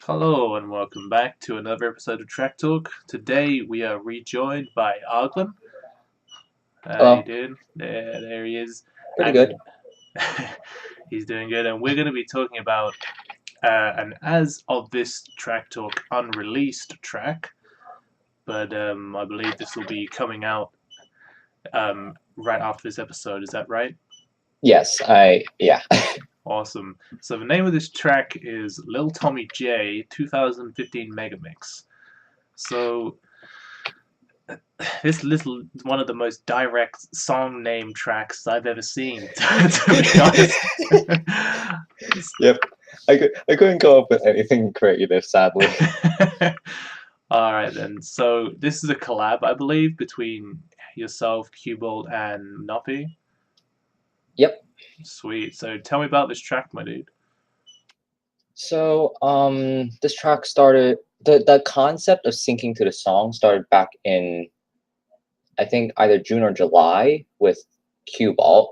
Hello and welcome back to another episode of Track Talk. Today we are rejoined by Arglin. How you Hello. doing? There he is, Pretty good. and he's doing good. And we're going to be talking about an as of this Track Talk unreleased track, but I believe this will be coming out right after this episode. Is that right? Yes, yeah. Awesome. So the name of this track is Liltommyj 2015 Megamix. So this little one of the most direct song name tracks I've ever seen. To be honest. Yep. I couldn't come up with anything creative, sadly. All right then. So this is a collab, I believe, between yourself, Qbalt, and Mnoppee. Yep. Sweet. So tell me about this track, my dude. So, this track started the concept of syncing to the song started back in I think either June or July with Qbalt,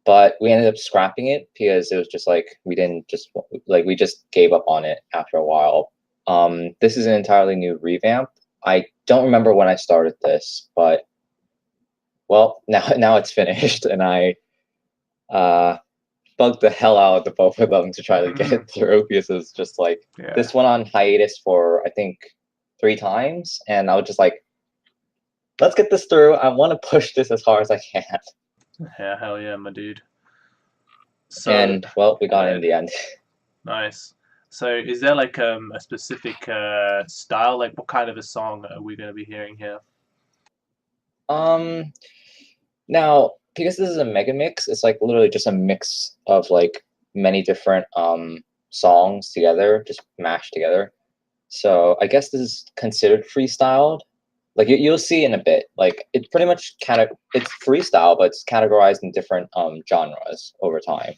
but we ended up scrapping it because it was just like we just gave up on it after a while. This is an entirely new revamp. I don't remember when I started this, but well, now it's finished, and I bugged the hell out of the both of them to try to get it through because it's just like Yeah. this went on hiatus for I think 3 times, and I was just like, let's get this through. I want to push this as hard as I can. Yeah, hell yeah, my dude. So, And well, we got it in the end. nice. So, is there like a specific style? Like, what kind of a song are we going to be hearing here? Now because this is a mega mix, it's like literally just a mix of like many different songs together, just mashed together. So I guess this is considered freestyled. Like you'll see in a bit. Like it's pretty much it's freestyle, but it's categorized in different genres over time.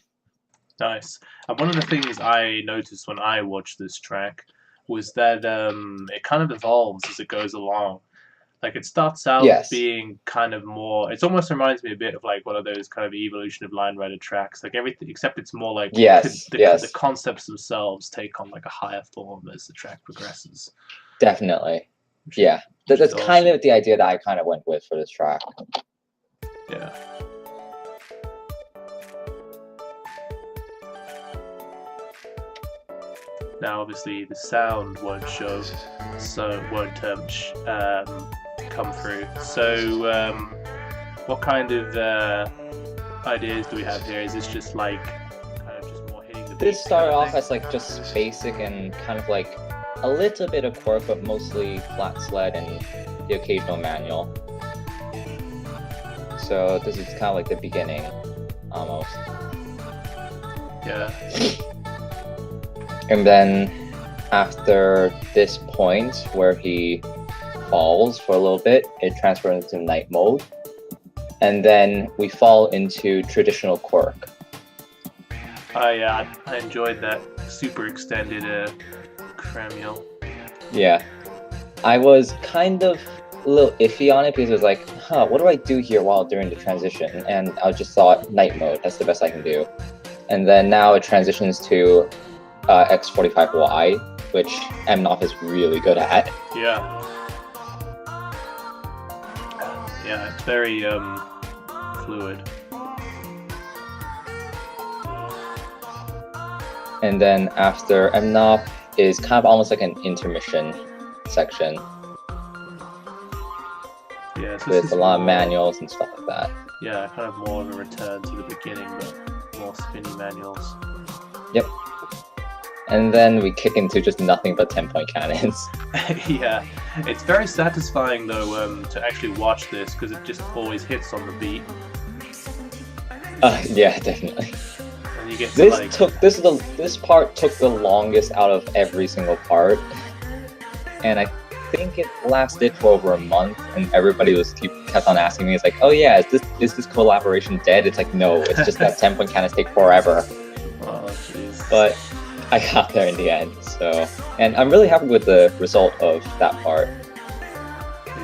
Nice. And one of the things I noticed when I watched this track was that it kind of evolves as it goes along. Like it starts out Yes. being kind of more. It almost reminds me a bit of like one of those kind of evolution of line rider tracks. Like everything, except it's more like Yes. the Yes. concepts themselves take on like a higher form as the track progresses. Definitely. Which is- Yeah. which That's is kind awesome. of the idea that I kind of went with for this track. Yeah. Now, obviously, the sound won't show, so it won't come through. So, what kind of ideas do we have here? Is this just like kind of just more hitting the beat? This started off as like just basic and kind of like a little bit of quirk, but mostly flat sled and the occasional manual. So this is kind of like the beginning, almost. Yeah. And then after this point where he falls for a little bit, it transfers into night mode. And then we fall into traditional quirk. I enjoyed that super extended Cramiel. Yeah. I was kind of a little iffy on it because it was like, what do I do here while during the transition? And I just thought night mode, that's the best I can do. And then now it transitions to X45Y, which Mnoppee is really good at. Yeah. Yeah, it's very fluid. And then after Mnoppee is kind of almost like an intermission section. Yeah, so with a lot of manuals and stuff like that. Yeah, kind of more of a return to the beginning, but more spinny manuals. Yep. And then we kick into just nothing but 10-point cannons. Yeah, it's very satisfying though to actually watch this because it just always hits on the beat. Yeah, definitely. And you get to, this part took the longest out of every single part, and I think it lasted for over a month, and everybody kept on asking me, it's like, oh yeah, is this collaboration dead? It's like, no, it's just that 10-point cannons take forever. Oh jeez. But I got there in the end, so, and I'm really happy with the result of that part.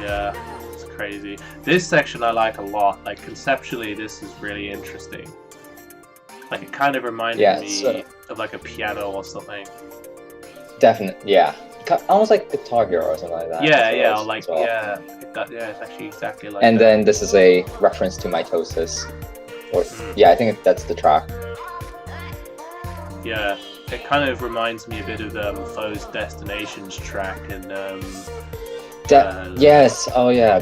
Yeah, it's crazy. This section I like a lot. Like conceptually, this is really interesting. Like it kind of reminded me of like a piano or something. Definitely, yeah. Almost like Guitar Hero or something like that. Yeah, That's what it yeah, was like as well. yeah, yeah, it's actually exactly like And that. then this is a reference to mitosis. Or yeah, I think that's the track. Yeah, it kind of reminds me a bit of Foe's Destinations track and Yes. Oh yeah.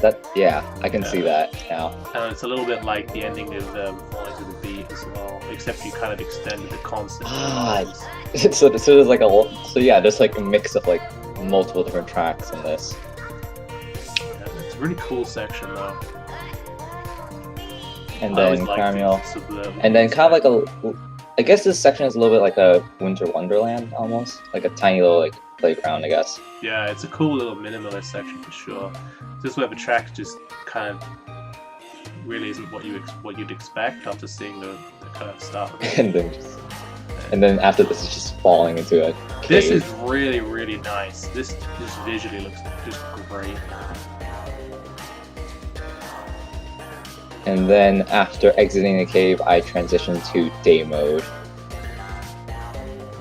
I can see that now. and it's a little bit like the ending of Falling to the Beat as well, except you kind of extended the concept of lines. So there's like there's like a mix of like multiple different tracks in this. Yeah, it's a really cool section though. And then Cameo, and then kind of like I guess this section is a little bit like a Winter Wonderland almost, like a tiny little like playground, I guess. Yeah, it's a cool little minimalist section for sure. Just where the track just kind of really isn't what you'd expect after seeing the kind of start of it. and then after this is just falling into a cave. This is really, really nice. This visually looks just great. And then after exiting the cave, I transitioned to day mode.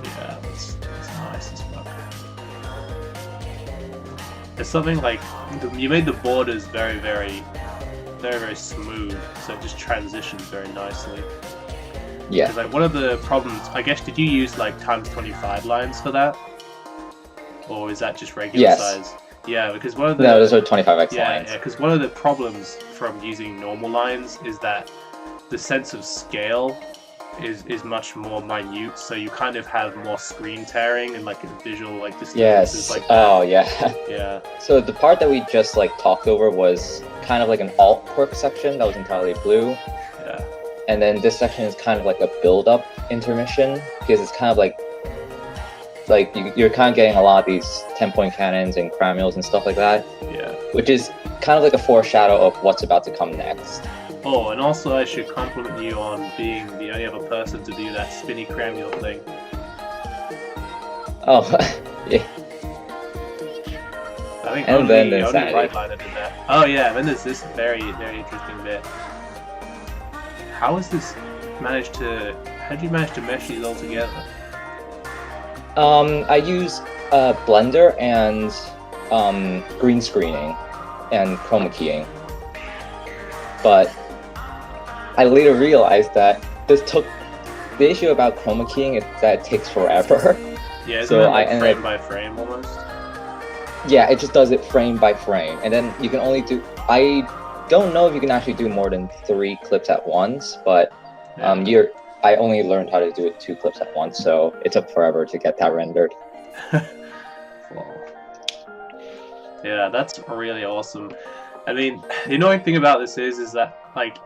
Yeah, that's nice as fuck. It's something like you made the borders very, very, very, very smooth, so it just transitions very nicely. Yeah. Like one of the problems, I guess, did you use like ×25 lines for that, or is that just regular size? Yeah, because one of the those are 25x lines. Yeah, because one of the problems from using normal lines is that the sense of scale is much more minute, so you kind of have more screen tearing and like a visual like disturbances. Like oh yeah. Yeah. So the part that we just like talked over was kind of like an alt quirk section that was entirely blue. Yeah. And then this section is kind of like a build-up intermission because it's kind of like you're kind of getting a lot of these 10-point cannons and cramulls and stuff like that. Yeah. Which is kind of like a foreshadow of what's about to come next. Oh, and also I should compliment you on being the only other person to do that spinny cramule thing. Oh, yeah. I think and only Insanity. Rightliner did that. Oh yeah, then there's this very, very interesting bit. How did you manage to mesh these all together? I use Blender and green screening and chroma keying. But I later realized that the issue about chroma keying is that it takes forever. Yeah, isn't it like frame by frame almost? Yeah, it just does it frame by frame, and then you can only do. I don't know if you can actually do more than 3 clips at once, but I only learned how to do it 2 clips at once, so it took forever to get that rendered. Yeah, that's really awesome. I mean, the annoying thing about this is that like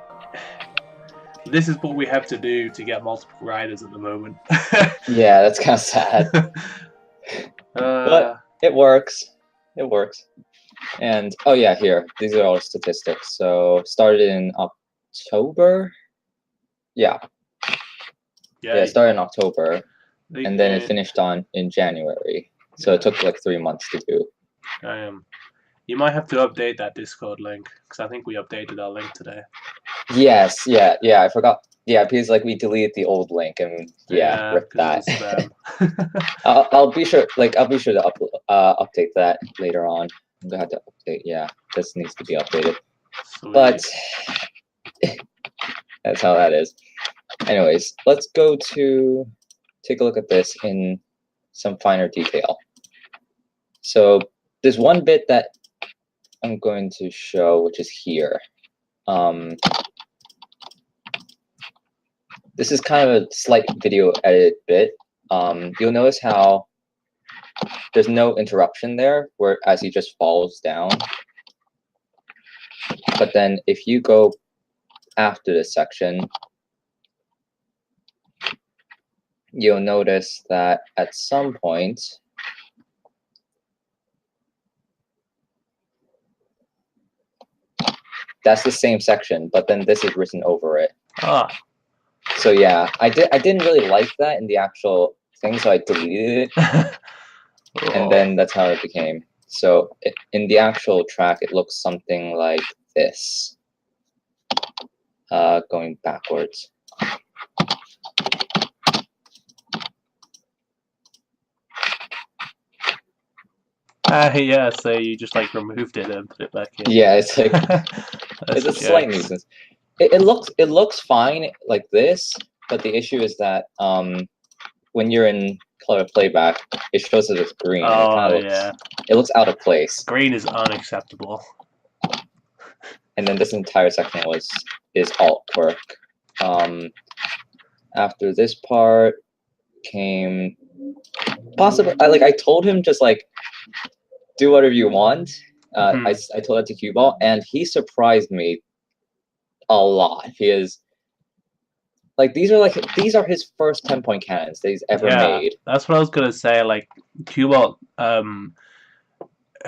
this is what we have to do to get multiple riders at the moment. Yeah, that's kind of sad. But it works. It works. And oh yeah, here, these are all statistics. So started in October. Yeah, it started in October, and then it finished in January. So it took like 3 months to do. You might have to update that Discord link because I think we updated our link today. Yes, yeah, I forgot. Yeah, because like we deleted the old link and ripped that. I'll be sure. I'll be sure to update that later on. I'm gonna have to update. Yeah, this needs to be updated. Sweet. But that's how that is. Anyways, let's go to take a look at this in some finer detail. So there's one bit that I'm going to show, which is here. This is kind of a slight video edit bit. You'll notice how there's no interruption there, as he just falls down. But then if you go after this section, you'll notice that at some point, that's the same section, but then this is written over it. So yeah, I didn't really like that in the actual thing, so I deleted it. And then that's how it became. So in the actual track, it looks something like this. Going backwards. Yeah, so you just like removed it and put it back in. Yeah, it's like That's it's a slight jokes. nuisance. It looks fine like this, but the issue is that when you're in color playback, it shows it as green. And it Oh kind of yeah, looks out of place. green is unacceptable. And then this entire section is alt quirk. After this part came possibly I told him just like do whatever you want. I told that to Qbalt, and he surprised me a lot. He is like these are his first 10-point cannons that he's ever Yeah, made. that's what I was gonna say. Like Qbalt,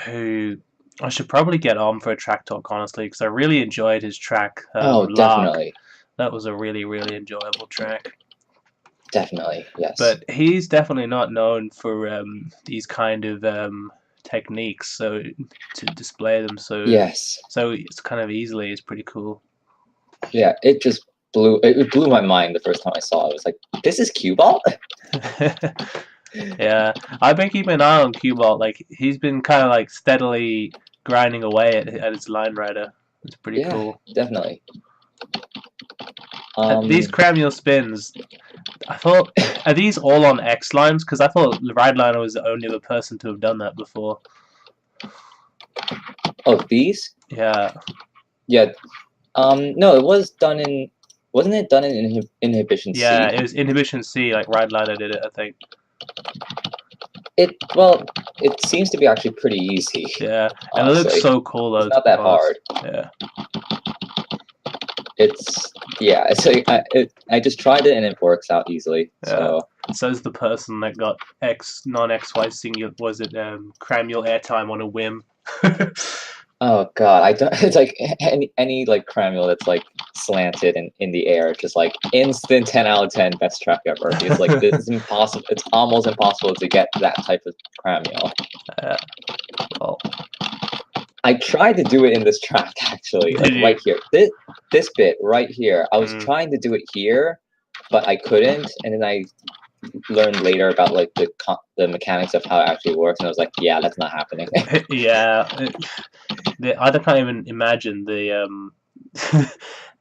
who I should probably get on for a track talk, honestly, because I really enjoyed his track. Oh, Lark. definitely, That was a really, really enjoyable track. definitely, yes. But he's definitely not known for these kind of techniques, so to display them Yes, so it's kind of easily is pretty cool. yeah. It blew my mind the first time I saw it. I was like, this is Qbalt? Yeah, I've been keeping an eye on Qbalt. Like he's been kind of like steadily grinding away at his line rider. It's pretty Yeah, cool. definitely. These Cramiel spins, I thought, are these all on X lines? Because I thought Rideliner was the only other person to have done that before. Oh, these? Yeah. Yeah. No, it was done in. Wasn't it done in Inhibition C? Yeah, it was Inhibition C, like Rideliner did it, I think. It seems to be actually pretty easy. Yeah, and honestly. it looks so cool though. It's not that hard. Yeah. It's like I just tried it and it works out easily. Yeah. So is the person that got non-XY singular, was it Cramiel airtime on a whim? Oh god, I don't. It's like any like Cramiel that's like slanted and in the air, just like instant 10 out of 10 best track ever. It's like it's impossible. It's almost impossible to get that type of Cramiel. Well, I tried to do it in this track actually, like right here. This bit right here. I was trying to do it here, but I couldn't, and then I learned later about like the mechanics of how it actually works, and I was like, yeah, that's not happening. Yeah, I can't even imagine the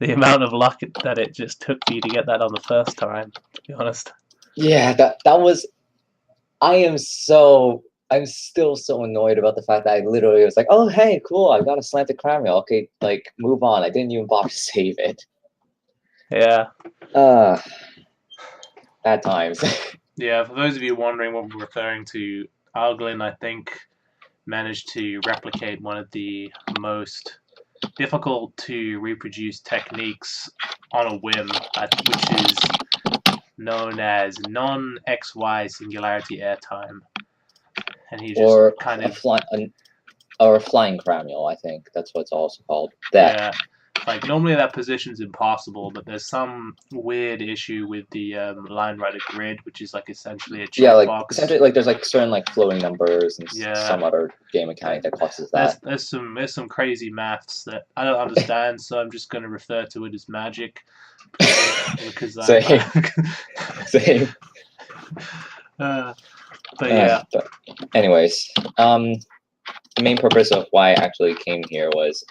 the amount of luck that it just took for you to get that on the first time. To be honest. Yeah, that was. I'm still so annoyed about the fact that I literally was like, oh hey, cool, I got a slanted Cramiel. Okay, like move on. I didn't even bother to save it. Yeah. Bad times. Yeah, for those of you wondering what we're referring to, Arglin, I think, managed to replicate one of the most difficult to reproduce techniques on a whim, which is known as non-XY singularity airtime. And he just kind of or a flying Cramiel, I think that's what it's also called. Yeah. Like normally that position's impossible, but there's some weird issue with the line rider grid, which is like essentially a checkbox. Essentially like there's like certain like floating numbers and some other game mechanic that causes that. There's some crazy maths that I don't understand, so I'm just going to refer to it as magic. Because Same. But yeah. But anyways, the main purpose of why I actually came here was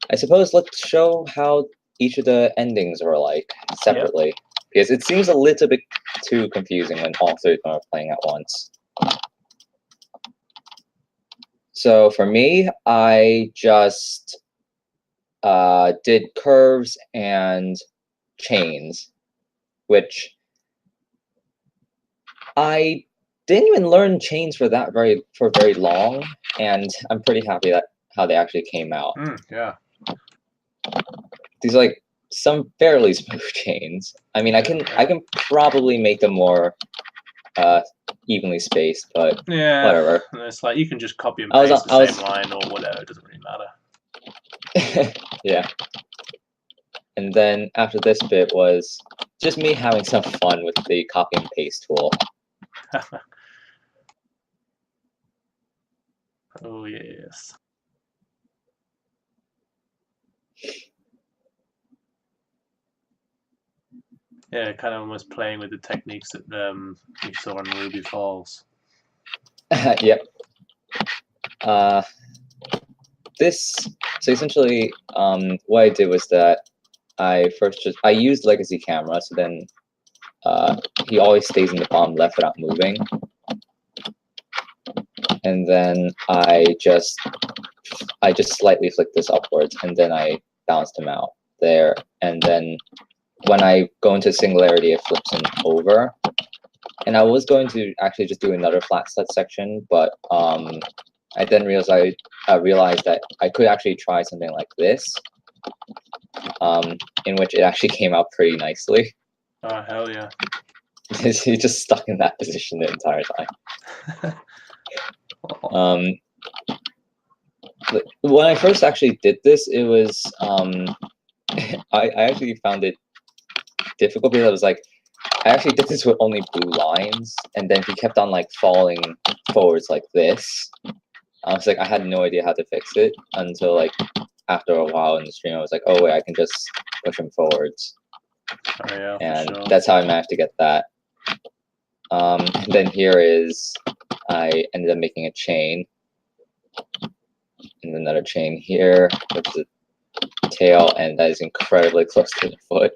I suppose let's show how each of the endings are like separately. Yep. Because it seems a little bit too confusing when all three of them are playing at once. So for me, I just did curves and chains, which I didn't even learn chains for very long, and I'm pretty happy that how they actually came out. Yeah. These are like some fairly smooth chains. I mean, I can probably make them more evenly spaced, but yeah, whatever. It's like you can just copy and paste the same line or whatever. It doesn't really matter. Yeah. And then after this bit was just me having some fun with the copy and paste tool. Oh yes. Yeah, kind of almost playing with the techniques that you saw in Ruby Falls. Yep. This so essentially, what I did was that I used legacy camera, so then he always stays in the bottom left without moving, and then I just slightly flick this upwards, and then I bounced him out there, and then when I go into singularity, it flips him over. And I was going to actually just do another flat set section, but I then realized that I could actually try something like this, in which it actually came out pretty nicely. Oh, hell yeah. He's just stuck in that position the entire time. When I first actually did this, it was I actually found it difficult because I was like, I actually did this with only blue lines, and then he kept on like falling forwards like this. I was like, I had no idea how to fix it until like after a while in the stream. I was like, oh wait, I can just push him forwards. Oh, yeah, and for sure. That's how I managed to get that. Then here is, I ended up making a chain, and another chain here, which is a tail, and that is incredibly close to the foot.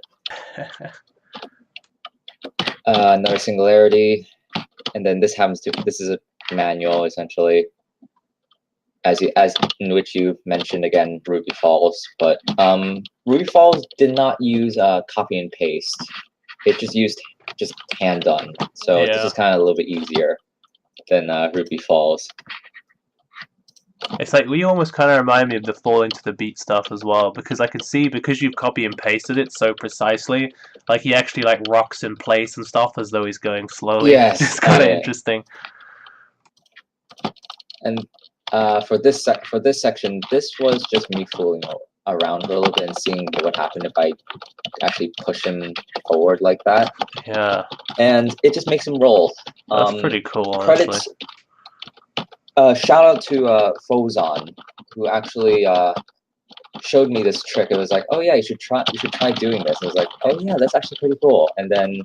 Another singularity, and then this is a manual essentially, as in which you mentioned again Ruby Falls, but Ruby Falls did not use copy and paste. It just used hand done. So Yeah. This is kind of a little bit easier than Ruby Falls. It's like, you almost kind of remind me of the fall into the beat stuff as well, because I could see, because you've copy and pasted it so precisely, like he actually like rocks in place and stuff as though he's going slowly. Yes, It's kind of interesting. And for this section, this was just me fooling around a little bit and seeing what would happen if I actually push him forward like that. Yeah. And it just makes him roll. That's pretty cool, honestly. Shout out to Fozon, who actually showed me this trick. It was like, oh yeah, you should try doing this. And I was like, oh yeah, that's actually pretty cool. And then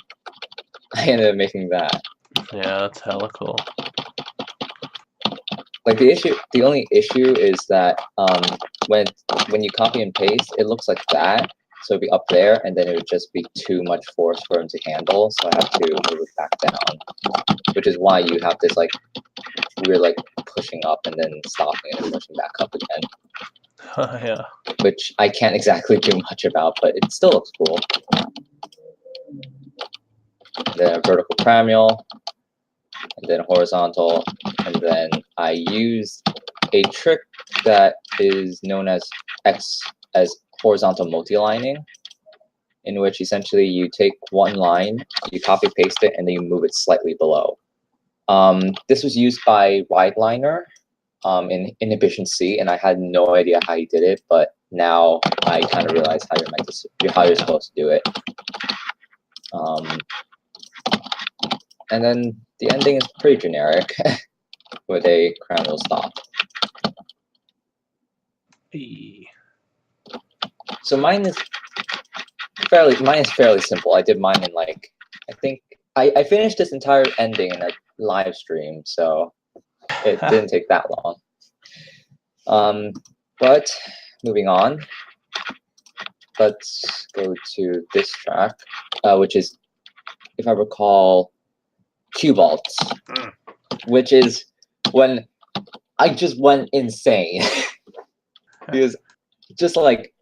I ended up making that. Yeah, that's hella cool. Like the only issue is that when you copy and paste, it looks like that. So it'd be up there, and then it would just be too much force for him to handle. So I have to move it back down, which is why you have this like weird like pushing up and then stopping and then pushing back up again. Yeah. Which I can't exactly do much about, but it still looks cool. Then vertical pramule, and then horizontal, and then I used a trick that is known as horizontal multi-lining, in which essentially you take one line, you copy paste it, and then you move it slightly below. This was used by Rideliner in Inhibition C, and I had no idea how he did it, but now I kind of realize how you're supposed to do it. And then the ending is pretty generic with a cranial stop. Hey. So mine is fairly simple. I did mine in like, I think I finished this entire ending in a live stream, so it didn't take that long. But moving on, let's go to this track, which is, if I recall, Qbalt, which is when I just went insane. Because just like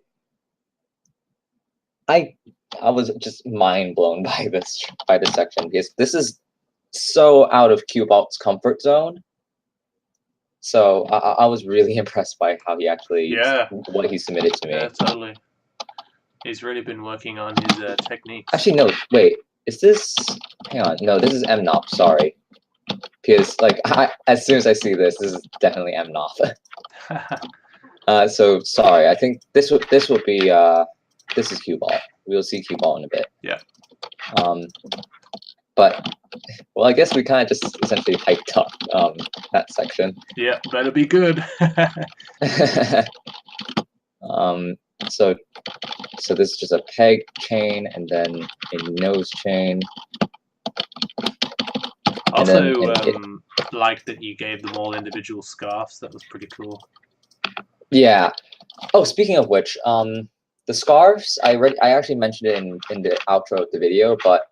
I was just mind blown by this section, because this is so out of Qbalt's comfort zone. So I was really impressed by how he actually what he submitted to me. Yeah, totally. He's really been working on his techniques. Actually, no, wait. Is this? Hang on. No, this is Mnoppee. Sorry, because like as soon as I see this is definitely Mnoppee. So sorry. I think this will be this is Qbalt. We'll see Qbalt in a bit. Yeah. But well, I guess we kind of just essentially hyped up that section. Yeah, better be good. So this is just a peg chain and then a nose chain. Also, liked that you gave them all individual scarves. That was pretty cool. Yeah. Oh, speaking of which, the scarves, I actually mentioned it in the outro of the video, but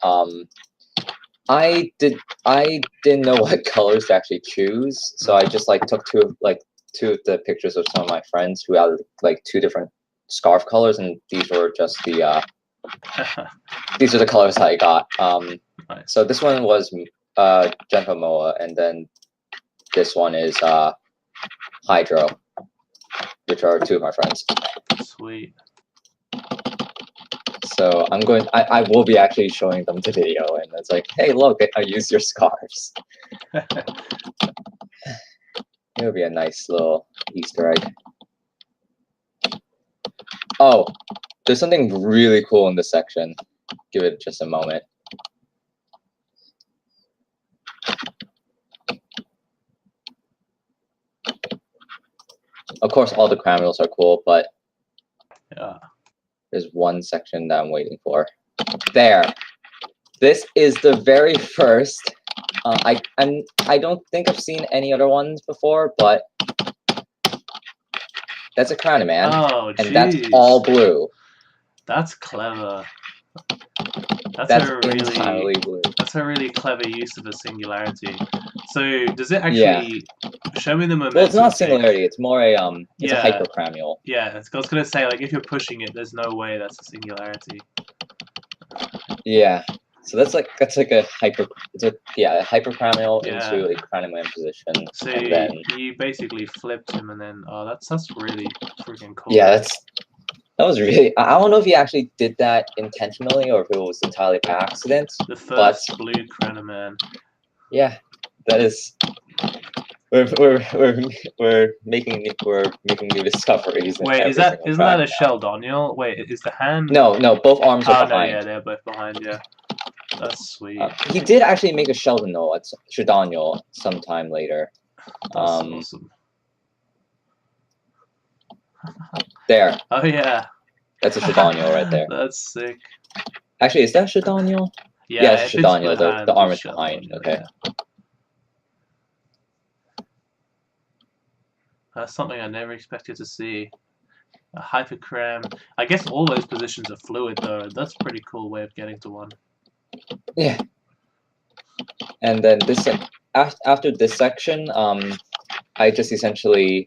I didn't know what colors to actually choose, so I just like took two of the pictures of some of my friends who had like 2 different scarf colors, and these were just the these are the colors I got. Nice. So this one was Gentle Moa, and then this one is Hydro, which are 2 of my friends. Sweet. So I will be actually showing them the video, and it's like, hey, look, I used your scarves. It'll be a nice little Easter egg. Oh, there's something really cool in this section. Give it just a moment. Of course, all the criminals are cool, but Yeah. there's one section that I'm waiting for. There. This is the very first. I don't think I've seen any other ones before, but that's a crown, man. Oh, and that's jeez. all blue. That's clever. That's entirely blue. That's a really clever use of a singularity. So does it actually show me the momentum? Well, it's not a singularity. It's more a it's a hypercranial. Yeah, I was gonna say, like, if you're pushing it, there's no way that's a singularity. Yeah. So that's like a hypercranial into a cranial position. So and then, you basically flipped him, and then that's really freaking cool. Yeah, that was really. I don't know if he actually did that intentionally or if it was entirely by accident. The first blue Cranaman. Yeah, that is. We're making new discoveries. Wait, isn't that a Sheldonial? Wait, is the hand? No, both arms are behind. No, yeah, they're both behind. Yeah, that's sweet. He did actually make a Sheldonial sometime later. That's awesome. There. Oh yeah. That's a Sheldonial right there. That's sick. Actually, is that Sheldonial? Yeah, it's Sheldonial. The arm is behind. Okay. Yeah. That's something I never expected to see. A hypercram. I guess all those positions are fluid though. That's a pretty cool way of getting to one. Yeah. And then after this section, I just essentially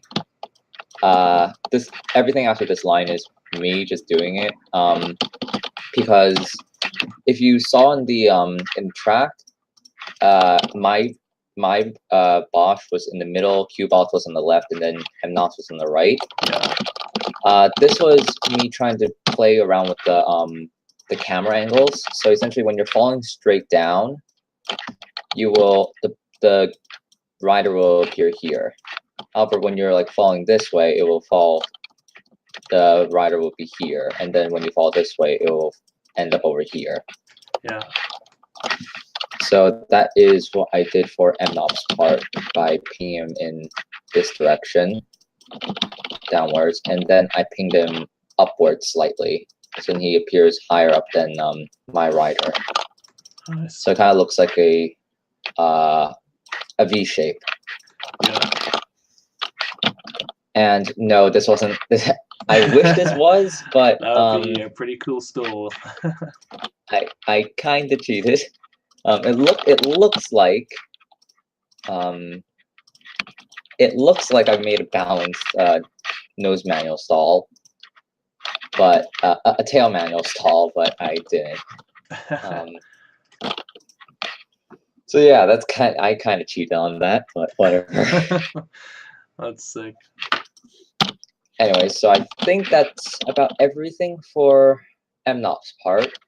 everything after this line is me just doing it. Because if you saw in the track, my Bosch was in the middle, Qbalt was on the left, and then Mnoppee was on the right. Yeah. This was me trying to play around with the camera angles. So essentially, when you're falling straight down, you will the rider will appear here. However, when you're like falling this way, it will fall. The rider will be here, and then when you fall this way, it will end up over here. Yeah. So that is what I did for Mnoppee's part by pinging him in this direction, downwards, and then I pinged him upwards slightly, so he appears higher up than my rider. Nice. So it kind of looks like a V shape. Yeah. And no, this wasn't. I wish this was, but that would be a pretty cool store. I kind of cheated. It looks like I made a balanced nose manual stall, but a tail manual stall, but I didn't. So yeah, I kind of cheated on that, but whatever. That's sick. Anyway, so I think that's about everything for Mnopp's part.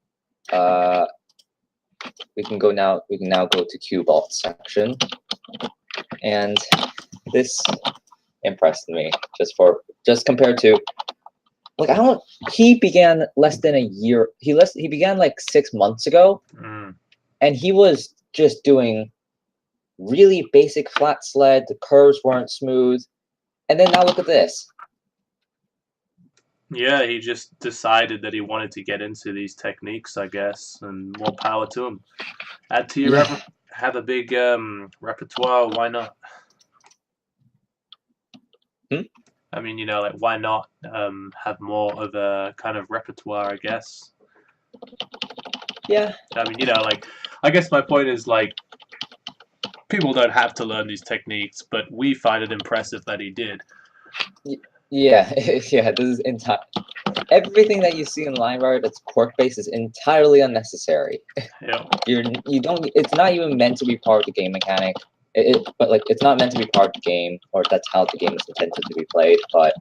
We can now go to Qbalt section, and this impressed me just compared to, like, he began less than a year. He began like 6 months ago, and he was just doing really basic flat sled. The curves weren't smooth, and then now look at this. Yeah, he just decided that he wanted to get into these techniques, I guess, and more power to him. Add to have a big repertoire. Why not? I mean, you know, like why not have more of a kind of repertoire? I guess. Yeah. I mean, you know, like I guess my point is like people don't have to learn these techniques, but we find it impressive that he did. Yeah, yeah. This is everything that you see in line art that's quirk based is entirely unnecessary. Yeah. You don't. It's not even meant to be part of the game mechanic. But like it's not meant to be part of the game, or that's how the game is intended to be played. But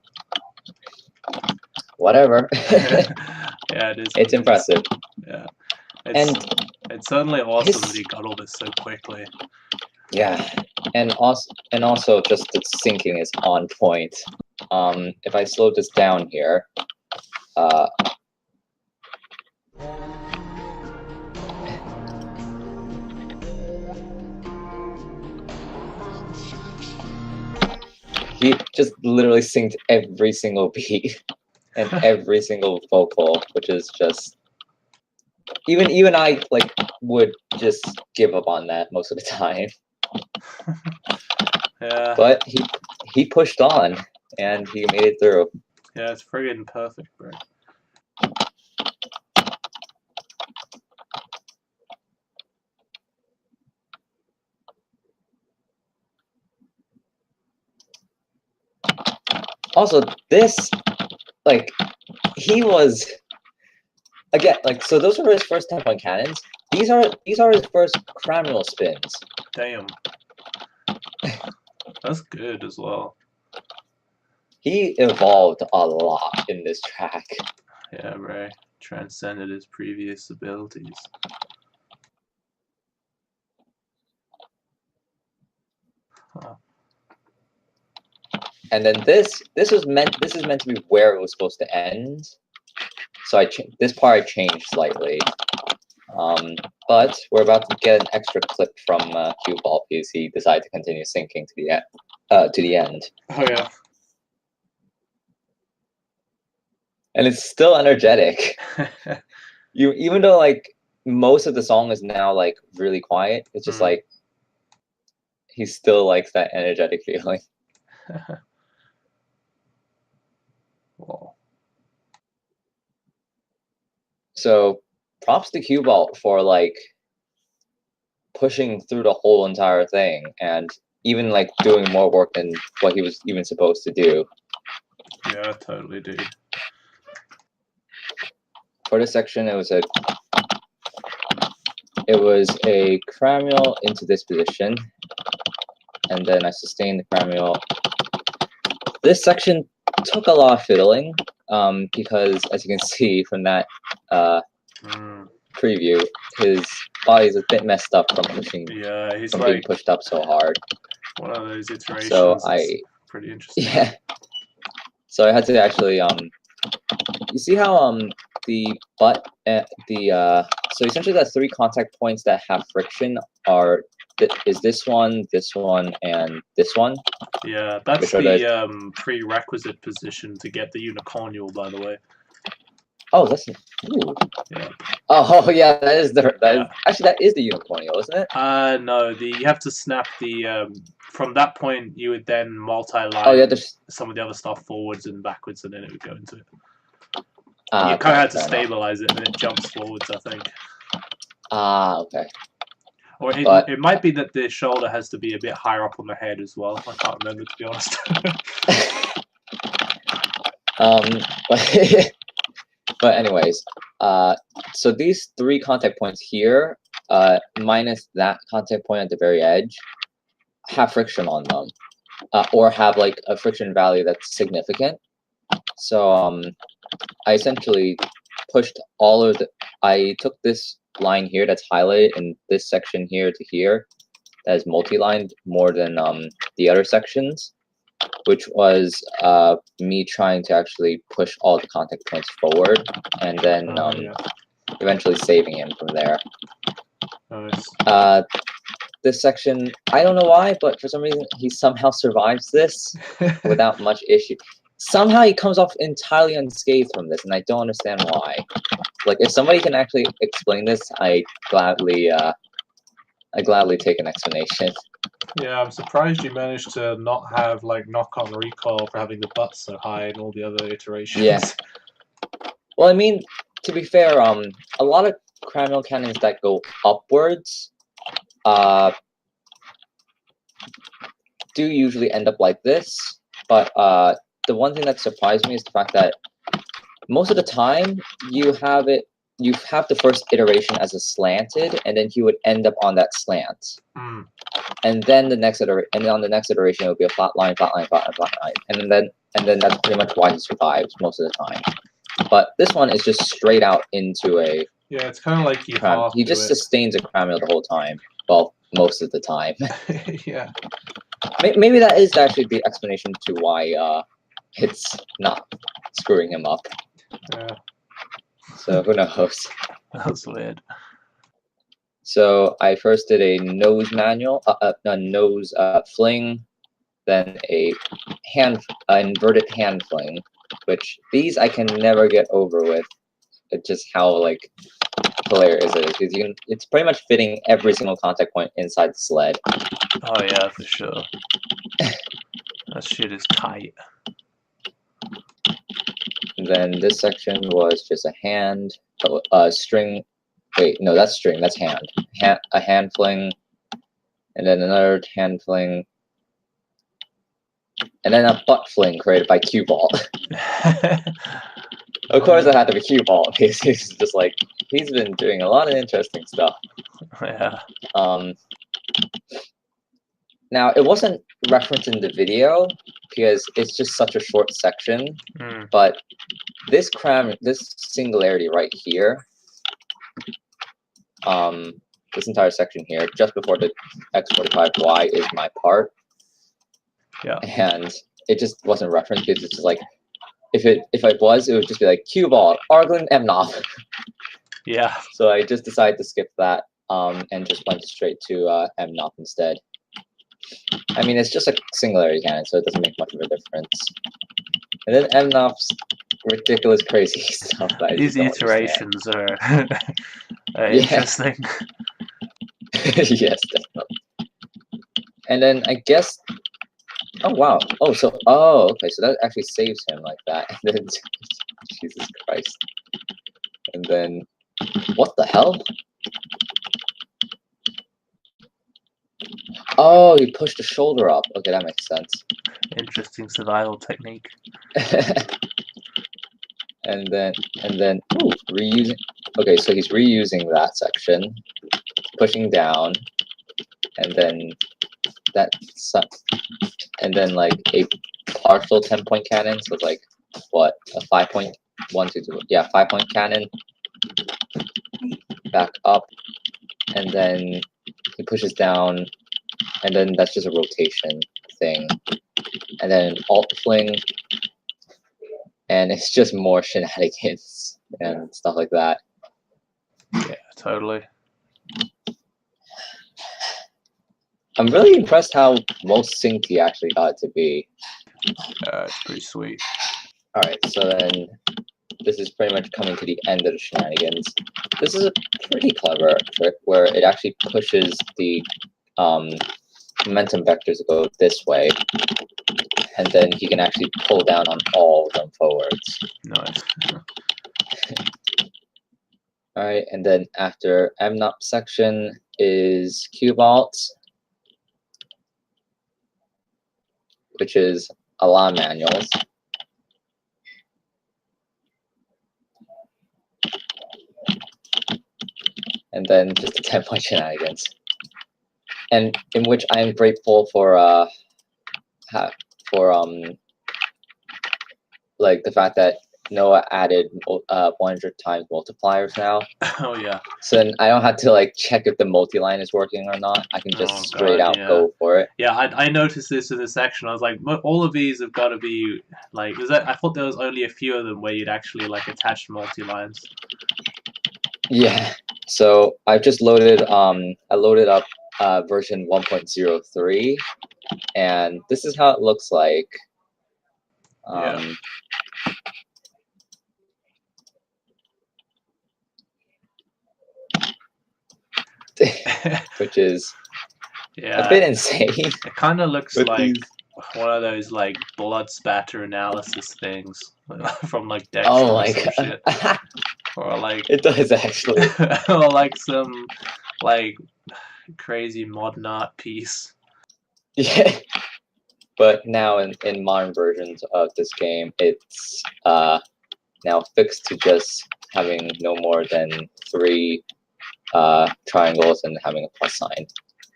whatever. Yeah, it is. It's impressive. Yeah. And it's certainly awesome that he got all this so quickly. Yeah, and also just the syncing is on point. If I slow this down here, he just literally synced every single beat and every single vocal, which is just even I like would just give up on that most of the time. Yeah. But he pushed on and he made it through. Yeah, it's friggin' perfect, bro. Also, this, like, he was again like so. Those were his first 10-point cannons. These are his first cranial spins. Damn, that's good as well. He evolved a lot in this track. Yeah, right. Transcended his previous abilities. Huh. And then this is meant to be where it was supposed to end. So this part I changed slightly. But we're about to get an extra clip from Qbalt because he decided to continue syncing to the end. Oh yeah. And it's still energetic. Even though like most of the song is now like really quiet, it's just like he still likes that energetic feeling. Whoa. So props to Qbalt for like pushing through the whole entire thing and even like doing more work than what he was even supposed to do. Yeah, totally, dude. For this section, it was a cranial into this position, and then I sustained the cranial. This section took a lot of fiddling, because as you can see from that preview, his body is a bit messed up from pushing. Yeah, he's from like being pushed up so hard. One of those iterations. So pretty interesting. Yeah. So I had to actually you see how the butt so essentially the 3 contact points that have friction are is this one, and this one. Yeah, that's the prerequisite position to get the unicornual, by the way. Oh, that's ooh. Yeah. Oh yeah, actually that is the unicornual, isn't it? No, you have to snap the from that point you would then multi-line some of the other stuff forwards and backwards, and then it would go into it. You kind of had to stabilize it, and then it jumps forwards, I think. Okay. Or it might be that the shoulder has to be a bit higher up on the head as well. I can't remember, to be honest. But anyways, so these 3 contact points here, minus that contact point at the very edge, have friction on them, or have like a friction value that's significant. So I essentially pushed all of I took this line here that's highlighted and this section here to here that is multi-lined more than the other sections, which was me trying to actually push all the contact points forward and then eventually saving him from there. Nice. This section, I don't know why, but for some reason he somehow survives this without much issue. Somehow he comes off entirely unscathed from this, and I don't understand why. Like, if somebody can actually explain this, I gladly I gladly take an explanation. Yeah, I'm surprised you managed to not have like knock-on recoil for having the butt so high and all the other iterations. Yeah. Well, I mean, to be fair, a lot of cranial cannons that go upwards, do usually end up like this. But the one thing that surprised me is the fact that most of the time you have the first iteration as a slanted, and then he would end up on that slant. Mm. And then on the next iteration it would be a flat line, flat line, flat line, flat line. And then that's pretty much why he survives most of the time. But this one is just straight out into a Yeah, it's kind of like you cram. have He just sustains a cranial the whole time. Well, most of the time. Yeah. Maybe that is actually the explanation to why it's not screwing him up. Yeah. So who knows? That's weird. So I first did a nose fling, then a inverted hand fling, which these I can never get over with. Just how like hilarious it is, because it's pretty much fitting every single contact point inside the sled. Oh yeah, for sure. That shit is tight. And then this section was just a hand, string. Wait, no, that's string. That's hand. A hand fling, and then another hand fling, and then a butt fling created by Qbalt. Of course, it had to be Qbalt because he's just like he's been doing a lot of interesting stuff. Yeah. Now it wasn't referenced in the video because it's just such a short section. Mm. But this singularity right here, this entire section here, just before the X45Y is my part. Yeah. And it just wasn't referenced because it's just like if it was, it would just be like Qbalt, Arglin, Mnoppee. Yeah. So I just decided to skip that and just went straight to Mnoppee instead. I mean, it's just a singularity cannon, so it doesn't make much of a difference. And then Mnoppee's ridiculous, crazy stuff. These iterations are interesting. Yes, definitely. And then I guess. Oh wow! Oh, okay. So that actually saves him like that. And then, Jesus Christ. And then, what the hell? Oh, he pushed the shoulder up. Okay, that makes sense. Interesting survival technique. and then, ooh, reusing. Okay, so he's reusing that section, pushing down, and then and then like a partial 10-point cannon. So it's like what, a 5-point, 1, 2, 2, yeah, 5-point cannon. Back up, and then he pushes down, and then that's just a rotation thing. And then alt fling, and it's just more shenanigans and stuff like that. Yeah, totally. I'm really impressed how most synced he actually got it to be. It's pretty sweet. Alright, so then this is pretty much coming to the end of the shenanigans. This is a pretty clever trick where it actually pushes the momentum vectors to go this way, and then he can actually pull down on all of them forwards. Nice. Alright, and then after Mnoppee section is Qbalt, which is a lot of manuals. And then just a 10-point shenanigans. And in which I am grateful for like the fact that Noah added 100 times multipliers now. Oh yeah. So then I don't have to like check if the multi-line is working or not. I can just straight out go for it. Yeah, I noticed this in this section. I was like, all of these have got to be like. I thought there was only a few of them where you'd actually like attach multi-lines. Yeah. So I've just loaded. I loaded up version 1.03, and this is how it looks like. Yeah. which is Yeah, a bit insane. it kind of looks with like these- one of those like blood spatter analysis things from like Dexter Oh or my some shit, god. or like It does actually. or like some like crazy modern art piece. Yeah. But now in modern versions of this game, it's now fixed to just having no more than 3 triangles and having a plus sign.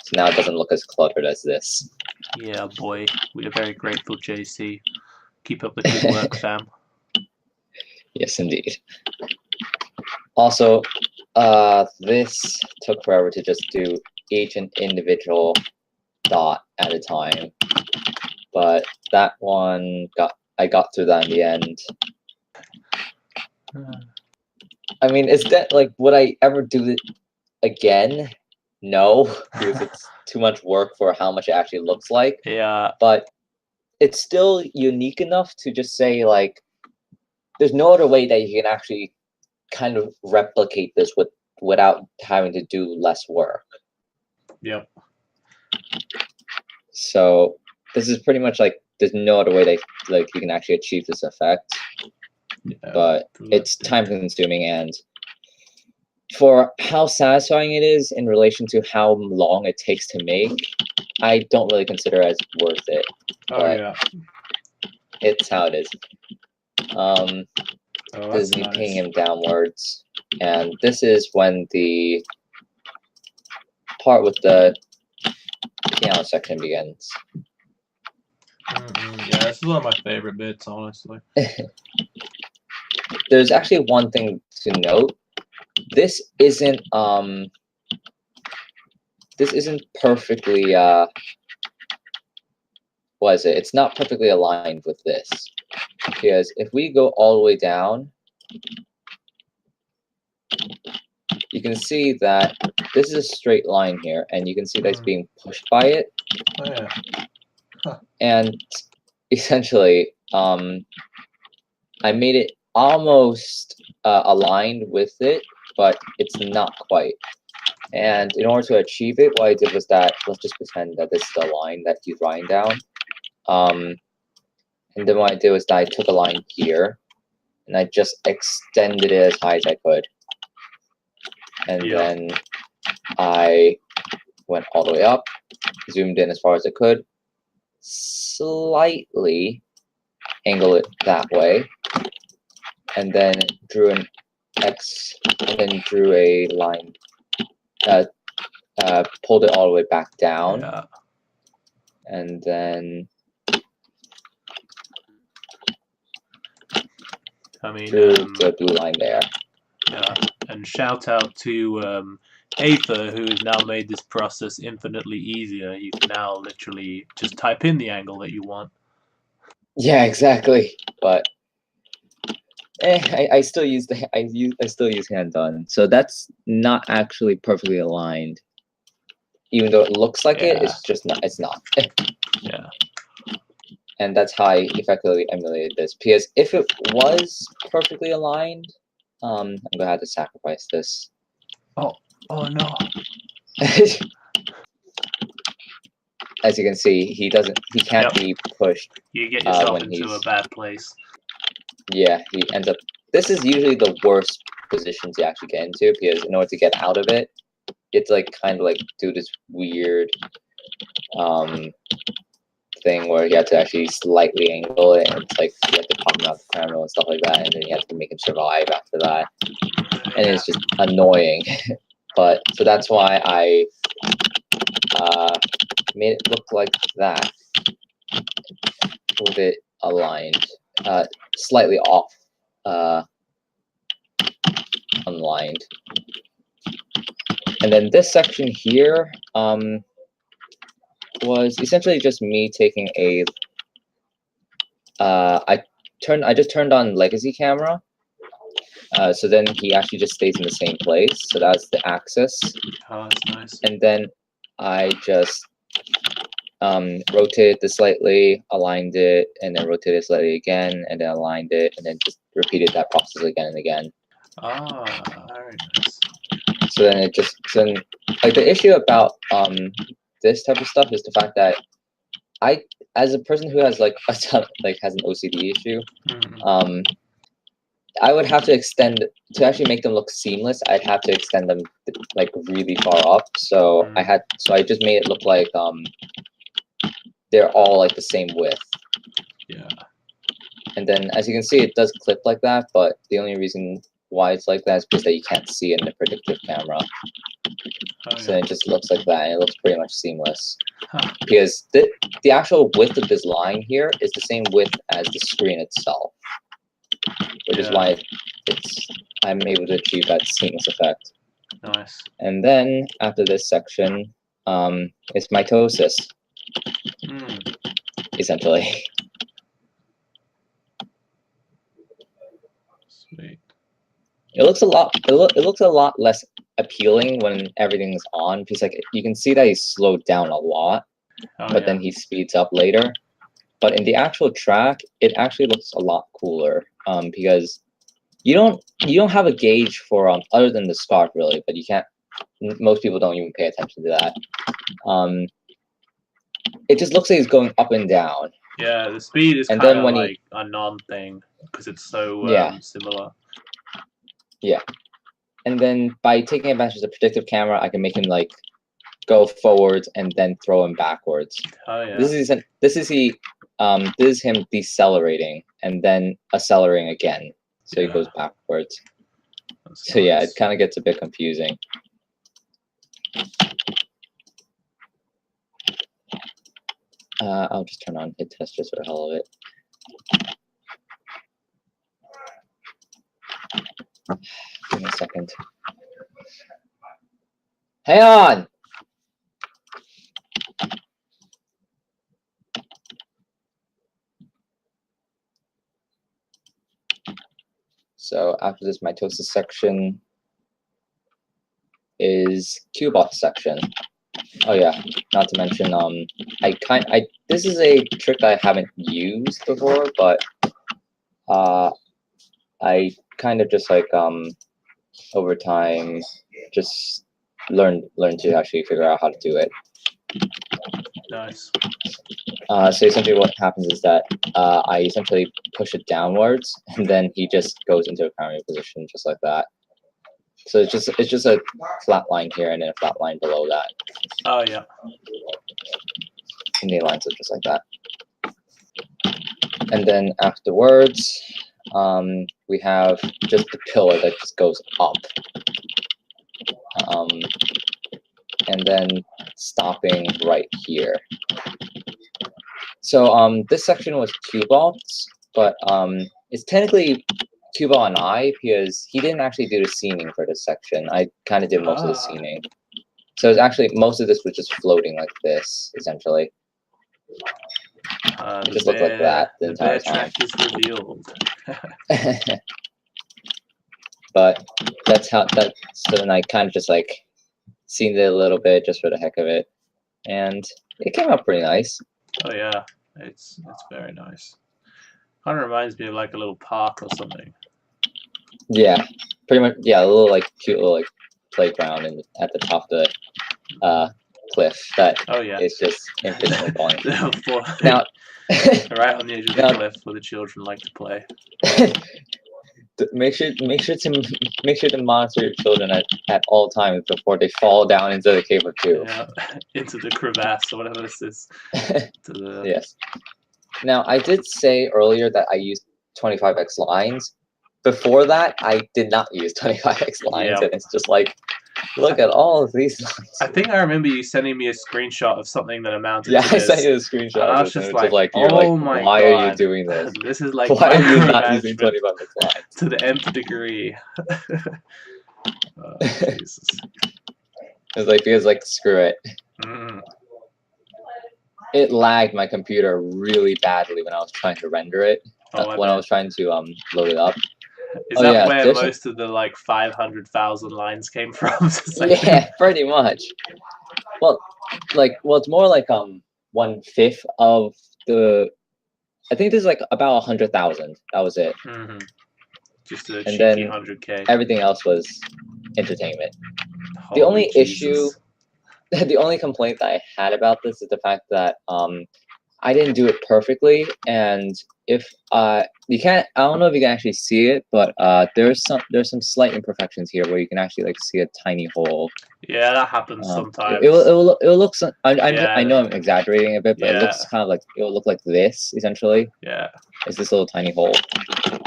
So now it doesn't look as cluttered as this. Yeah, boy, we are very grateful, JC. Keep up the good work, fam. Yes, indeed. Also, this took forever to just do each an individual dot at a time, but that one I got through that in the end. I mean, is that like would I ever do it again? No, because it's too much work for how much it actually looks like. Yeah, But it's still unique enough to just say like, there's no other way that you can actually kind of replicate this without having to do less work. yep. So this is pretty much like there's no other way that like you can actually achieve this effect. Yeah, but it's time consuming, and for how satisfying it is in relation to how long it takes to make, I don't really consider it as worth it. Oh but yeah. It's how it is. Oh, This that's is me nice. pinging him downwards, and this is when the part with the piano section begins. Yeah, this is one of my favorite bits, honestly. There's actually one thing to note. This isn't perfectly what is it? It's not perfectly aligned with this. Because if we go all the way down, you can see that this is a straight line here, and you can see that it's being pushed by it. Oh yeah. And essentially, I made it almost aligned with it, but it's not quite. And in order to achieve it, what I did was that, let's just pretend that this is the line that he's riding down. And then what I did was that I took a line here, and I just extended it as high as I could. And then I went all the way up, zoomed in as far as I could, slightly angle it that way, and then drew an X, and then drew a line, pulled it all the way back down, and then drew the blue line there. Yeah, and shout out to Aether, who has now made this process infinitely easier. You can now literally just type in the angle that you want. Yeah, exactly. But I still use hand done, so that's not actually perfectly aligned. Even though it looks like it, it's just not. It's not. Yeah. And that's how I effectively emulated this. Because if it was perfectly aligned, I'm gonna have to sacrifice this. Oh no. As you can see, he can't be pushed. You get yourself into a bad place. Yeah, he ends up. This is usually the worst position to actually get into, because in order to get out of it, you have to like kind of like do this weird thing where you have to actually slightly angle it, and it's like you have to pop him out the camera and stuff like that, and then you have to make him survive after that, and it's just annoying. But so that's why I made it look like that with it aligned, slightly off, unlined. And then this section here was essentially just me taking a I just turned on legacy camera, so then he actually just stays in the same place. So that's the axis. Oh, that's nice. And then I just rotated this slightly, aligned it, and then rotated it slightly again, and then aligned it, and then just repeated that process again and again. Ah, very nice. So then it just like the issue about this type of stuff is the fact that I, as a person who has like has an OCD issue, I would have to extend to actually make them look seamless. I'd have to extend them like really far up. So I just made it look like they're all like the same width. Yeah. And then as you can see, it does clip like that, but the only reason why it's like that is because that you can't see it in the predictive camera. So it just looks like that, and it looks pretty much seamless. Because the actual width of this line here is the same width as the screen itself, which is why I'm able to achieve that seamless effect. Nice. And then after this section, it's mitosis, essentially. Sweet. It looks a lot. It looks a lot less appealing when everything's on, because like you can see that he's slowed down a lot, but then he speeds up later. But in the actual track, it actually looks a lot cooler, because you don't have a gauge for other than the scarf really, but you can't. Most people don't even pay attention to that. It just looks like he's going up and down. Yeah, the speed is kind of like a non-thing because it's so similar. Yeah, and then by taking advantage of the predictive camera, I can make him like go forwards and then throw him backwards. Oh yeah. This is him decelerating and then accelerating again, so he goes backwards. So yeah, it kind of gets a bit confusing. I'll just turn on hit test just for the hell of it. Give me a second. Hang on! So after this mitosis section is Qbalt section. Oh yeah, not to mention this is a trick that I haven't used before, but I kind of just like over time just learned to actually figure out how to do it. Nice. So essentially what happens is that I essentially push it downwards, and then he just goes into a primary position just like that. So it's just a flat line here and then a flat line below that. Oh yeah. And he lines up just like that. And then afterwards, we have just the pillar that just goes up. And then stopping right here. So this section was Qbalt's, but it's technically Qbalt and I, because he didn't actually do the scening for this section. I kind of did most of the scening. So it's actually most of this was just floating like this, essentially. It just looked like that the entire time. Track is revealed. But that's how that. So then I kind of just like scened it a little bit just for the heck of it, and it came out pretty nice. Oh yeah, it's very nice. Kind of reminds me of like a little park or something. Yeah, pretty much. Yeah, a little like cute little like playground at the top of the cliff that is just infinitely fun. Now, right on the edge of the cliff where the children like to play. Make sure to monitor your children at all times before they fall down into the cave of two. Yeah, into the crevasse or whatever this is. Yes. Now I did say earlier that I used 25x lines. Before that, I did not use 25x lines, and it's just like, look at all of these lines. I think I remember you sending me a screenshot of something that amounted to this. Yeah, I sent you a screenshot. And I was just like, you're oh my god, why are you doing this? This is like, why are you not using 25x lines? To the nth degree. Oh, Jesus. It's like, because like, screw it. It lagged my computer really badly when I was trying to render it. When I was trying to load it up. Is that where most of the like 500,000 lines came from? Yeah, pretty much. Well, it's more like 1/5 of the. I think there's like about 100,000. That was it. Just a cheeky 100K. Everything else was entertainment. Holy The only Jesus. the only complaint that I had about this is the fact that I didn't do it perfectly, and if you can't, I don't know if you can actually see it, but there's some slight imperfections here where you can actually like see a tiny hole. Yeah, that happens It sometimes. will look. Yeah, I know I'm exaggerating a bit, but it yeah, looks kind of like it will look like this essentially. yeah. It's this little tiny hole.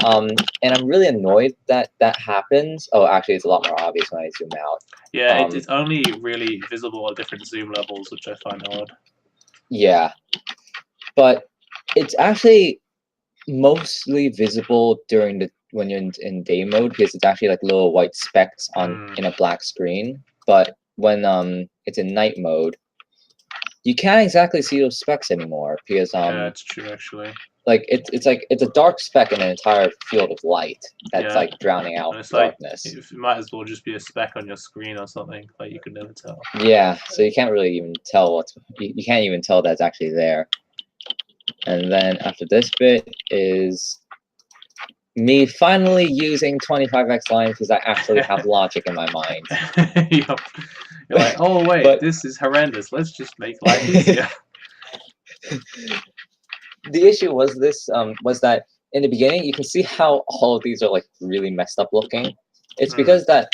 And I'm really annoyed that that happens. Oh, actually, it's a lot more obvious when I zoom out. Yeah, it's only really visible at different zoom levels, which I find odd. Yeah, but it's actually mostly visible during the when you're in day mode because it's actually like little white specks on in a black screen. But when it's in night mode, you can't exactly see those specks anymore because Yeah, it's true actually. like it's a dark speck in an entire field of light that's Yeah. like drowning out And it's darkness. like it might as well just be a speck on your screen or something. Like you could never tell. Yeah, so you can't really even tell what's you can't even tell that's actually there. And then after this bit is me finally using 25x lines because I actually have logic in my mind. You're like, oh wait, But- this is horrendous. Let's just make life easier. The issue was this was that in the beginning you can see how all of these are like really messed up looking. It's because that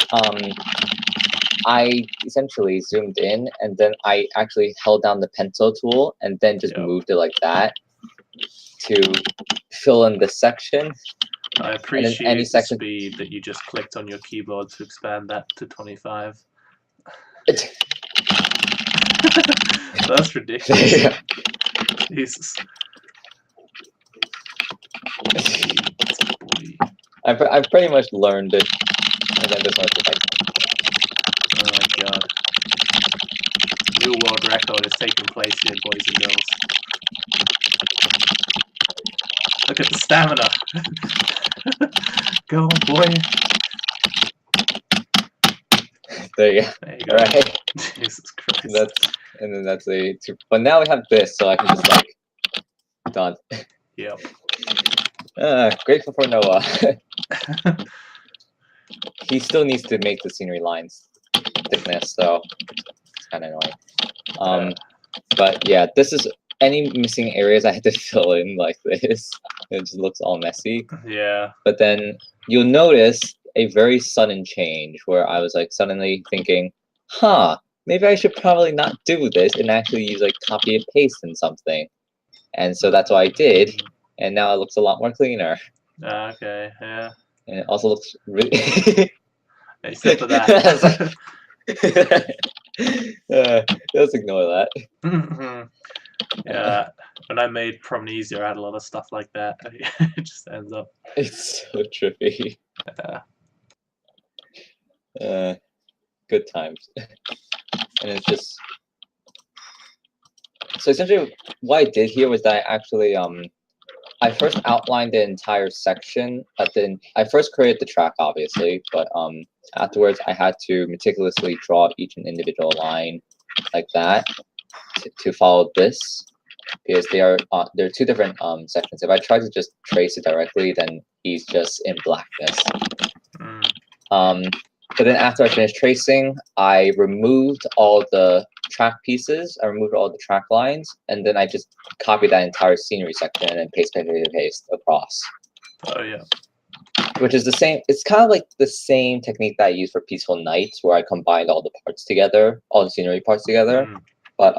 I essentially zoomed in and then I actually held down the pencil tool and then just moved it like that to fill in this section. I appreciate the speed that you just clicked on your keyboard to expand that to 25. That's ridiculous. Jesus. I've pretty much learned it. And then this one's just like, oh my god. New world record is taking place here, boys and girls. Look at the stamina. Go on, boy. There you go. There you go. All right. Jesus Christ. And then that's a two. But now we have this, so I can just like done. Yep. Grateful for Noah. He still needs to make the scenery lines thickness, so it's kind of annoying. But yeah, this is any missing areas I had to fill in like this. It just looks all messy. Yeah. But then you'll notice a very sudden change where I was like suddenly thinking, huh, maybe I should probably not do this and actually use like copy and paste in something. And so that's what I did, and now it looks a lot more cleaner. Okay, yeah. And it also looks really Except for that. Let's ignore that. Yeah, when I made Promnesia, I had a lot of stuff like that. It just ends up. It's so trippy. Good times. And it's just so essentially what I did here was that I actually I first outlined the entire section, but then I first created the track obviously, but afterwards I had to meticulously draw each individual line like that to follow this, because they're two different sections. If I try to just trace it directly, then he's just in blackness. But then after I finished tracing, I removed all the track pieces, I removed all the track lines, and then I just copied that entire scenery section and then paste across. Oh yeah. Which is the same, it's kind of like the same technique that I use for Peaceful Nights, where I combined all the parts together, all the scenery parts together. But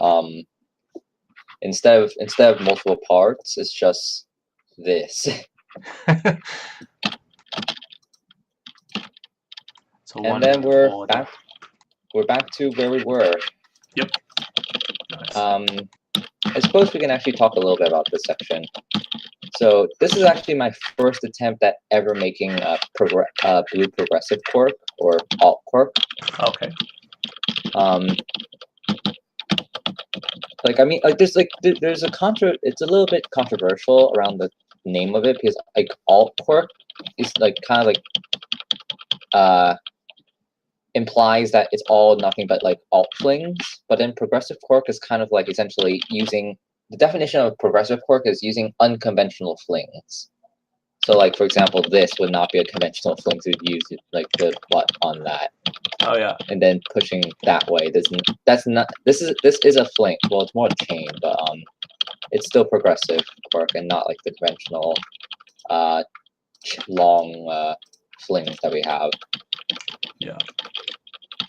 instead of multiple parts, it's just this. And then we're back to where we were. Yep. Nice. I suppose we can actually talk a little bit about this section. So this is actually my first attempt at ever making a blue progressive quirk or alt quirk. Okay. Like I mean, like there's it's a little bit controversial around the name of it, because like alt quirk is like kind of like implies that it's all nothing but like alt flings, but then progressive quirk is kind of like essentially using the definition of progressive quirk is using unconventional flings. So like for example, this would not be a conventional fling to use like the butt on that. Oh yeah. And then pushing that way. This is a fling. Well, it's more chain, but it's still progressive work and not like the conventional long flings that we have. Yeah.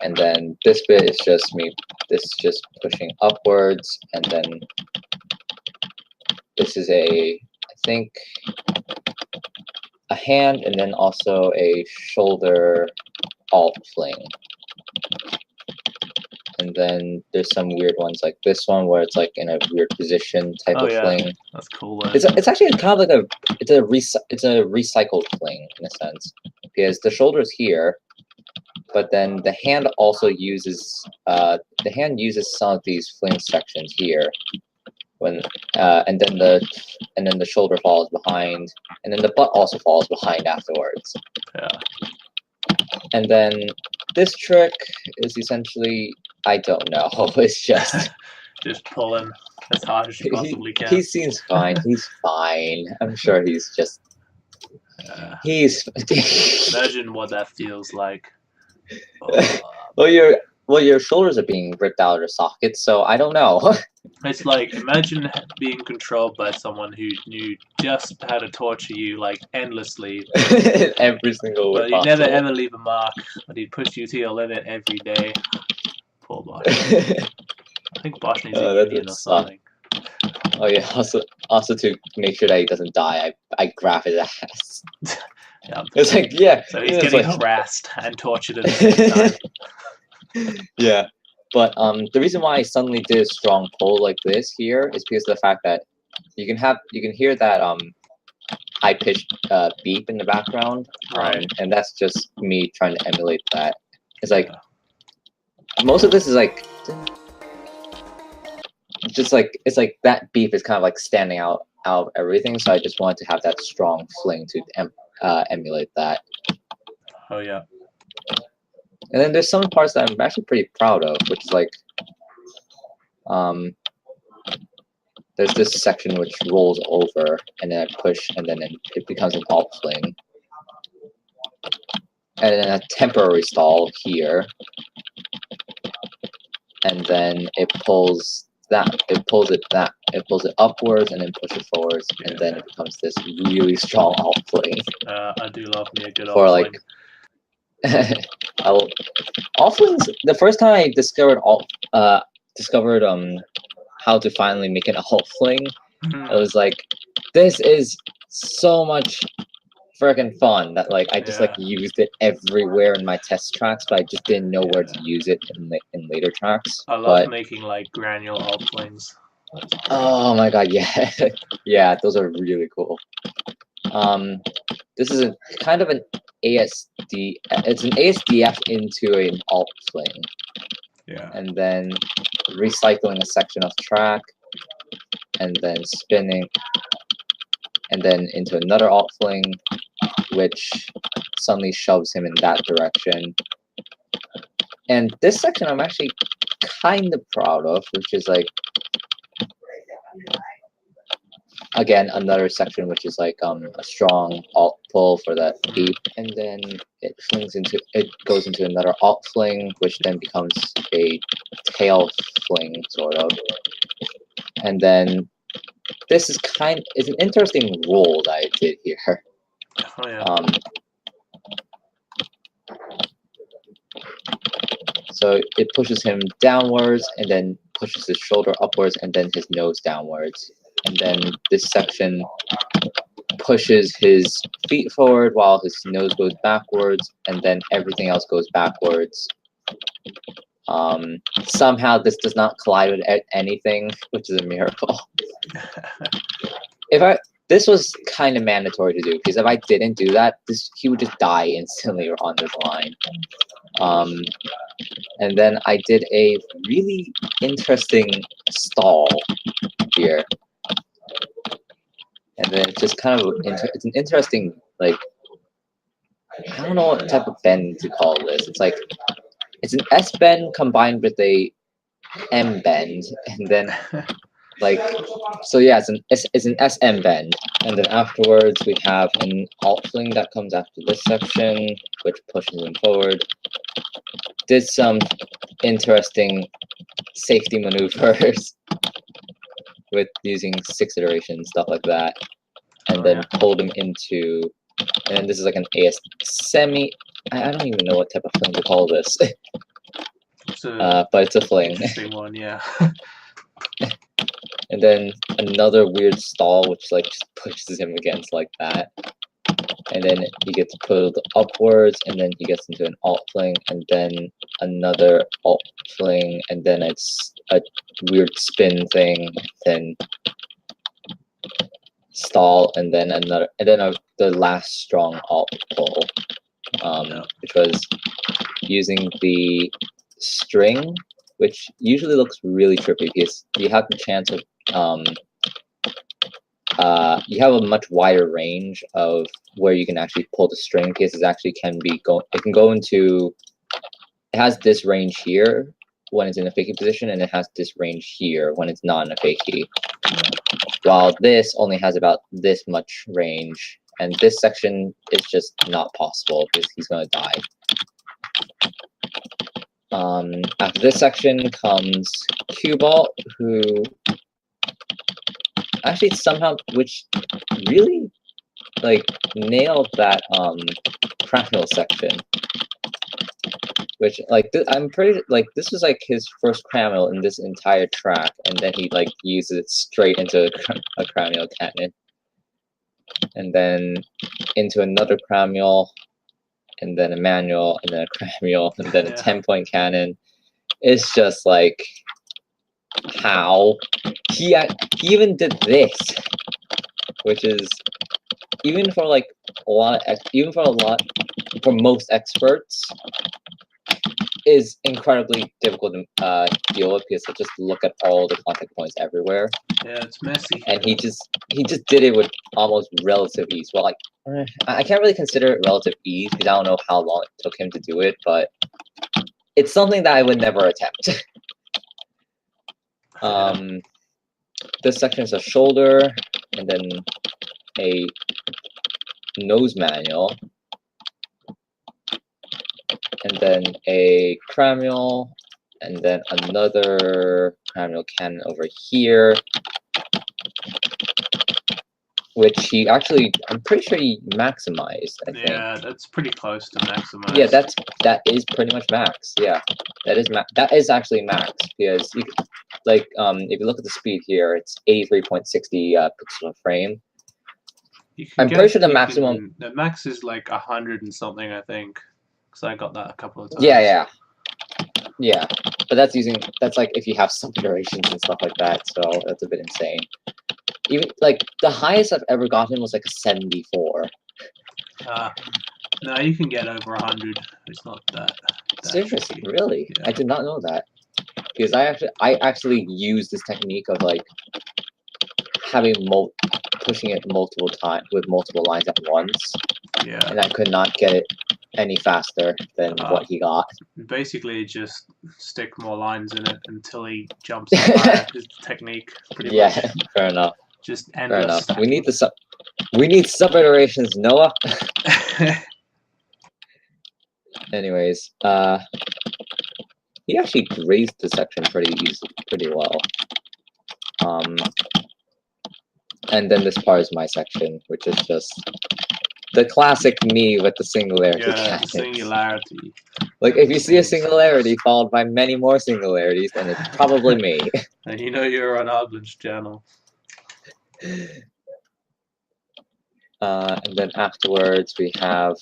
And then this bit is just me. This is just pushing upwards, and then this is I think a hand, and then also a shoulder alt fling. And then there's some weird ones like this one where it's like in a weird position type of fling. That's cool. Though. It's actually kind of like it's a recycled fling in a sense, because the shoulder's here, but then the hand also uses some of these fling sections here when and then the shoulder falls behind, and then the butt also falls behind afterwards. Yeah. And then this trick is essentially, I don't know. It's just pulling as hard as you possibly can. He seems fine. He's fine. I'm sure he's just. He's. Imagine what that feels like. Well, your shoulders are being ripped out of their sockets, so I don't know. It's like, imagine being controlled by someone who knew just how to torture you like endlessly. Every single way. But he'd never ever leave a mark. But he'd push you to your limit every day. Poor Bosch. I think Bosch needs a union or something. Oh yeah. Also to make sure that he doesn't die, I grab his ass. Yeah. It's like, yeah. So he's getting harassed and tortured at the same time. Yeah. But the reason why I suddenly did a strong pull like this here is because of the fact that you can hear that high pitched beep in the background, right? And that's just me trying to emulate that. It's like most of this is like just like it's like that beep is kind of like standing out of everything. So I just wanted to have that strong fling to emulate that. Oh yeah. And then there's some parts that I'm actually pretty proud of, which is like, there's this section which rolls over, and then I push, and then it becomes an alt fling. And then a temporary stall here. And then it pulls it upwards, and then pushes forwards, and then it becomes this really strong alt fling. I do love me a good alt fling. Alt flings. The first time I discovered how to finally make an alt fling, it was like, this is so much freaking fun that like I just like used it everywhere in my test tracks, but I just didn't know where to use it in later tracks. I love making like granular alt flings. Oh my god, yeah, yeah, those are really cool. This is kind of an ASD. It's an ASDF into an alt fling. Yeah. And then recycling a section of track, and then spinning, and then into another alt fling, which suddenly shoves him in that direction. And this section I'm actually kind of proud of, which is like, again, another section which is like a strong alt pull for that beep, and then it goes into another alt fling, which then becomes a tail fling sort of. And then this is it's an interesting roll that I did here. Oh yeah. So it pushes him downwards, and then pushes his shoulder upwards, and then his nose downwards. And then this section pushes his feet forward while his nose goes backwards, and then everything else goes backwards. Somehow this does not collide with anything, which is a miracle. This was kind of mandatory to do, because if I didn't do that, he would just die instantly on this line. And then I did a really interesting stall here. And then it's just kind of it's an interesting, like, I don't know what type of bend to call this. It's like, it's an S bend combined with a M bend, and then like, so yeah, it's an SM bend, and then afterwards we have an alt fling that comes after this section, which pushes him forward. Did some interesting safety maneuvers with using 6 iterations, stuff like that, and then pulled him into, and then this is like an AS semi. I don't even know what type of fling to call this, but it's a fling. Interesting one, yeah. And then another weird stall, which like just pushes him against like that. And then he gets pulled upwards, and then he gets into an alt fling, and then another alt fling, and then it's a weird spin thing, then stall, and then another, and then the last strong alt pull, which was using the string, which usually looks really trippy because you have the chance of you have a much wider range of where you can actually pull the string, because it actually can be it can go into, it has this range here when it's in a fakie position, and it has this range here when it's not in a fakie, while this only has about this much range, and this section is just not possible because he's going to die. After this section comes Qbalt, who actually somehow, which really like nailed that cranial section, which like I'm pretty like this was like his first cranial in this entire track, and then he like uses it straight into a cranial cannon, and then into another cranial, and then a manual, and then a cranial, and then a 10-point cannon. It's just like, how he even did this, which is even for like a lot of for most experts is incredibly difficult to deal with, because just look at all the contact points everywhere. Yeah, it's messy. And he just did it with almost relative ease. Well, like I can't really consider it relative ease because I don't know how long it took him to do it, but it's something that I would never attempt. This section is a shoulder, and then a nose manual, and then a cranial, and then another cranial cannon over here, which he actually, I'm pretty sure he maximized, I think. Yeah, that's pretty close to maximize. Yeah, that is pretty much max. Yeah, that is actually max, because you could, like if you look at the speed here, it's 83.60 pixels per frame. I'm pretty sure the maximum. The max is like 100 and something, I think, because I got that a couple of times. Yeah. But that's like if you have some iterations and stuff like that, so that's a bit insane. Even like the highest I've ever gotten was like a 74. No, you can get over 100. It's not that Seriously, tricky. really? Yeah. I did not know that, because I actually use this technique of like having pushing it multiple times with multiple lines at once. Yeah. And I could not get it any faster than what he got. Basically, just stick more lines in it until he jumps higher. His technique, pretty much. Yeah, fair enough. Just endless. Fair enough. Stacking. We need sub iterations, Noah. Anyways, he actually grazed the section pretty well. And then this part is my section, which is just the classic me with the singularity. Yeah, singularity. Like if you see a singularity followed by many more singularities, then it's probably me. And you know you're on Arglin's channel. And then afterwards we have,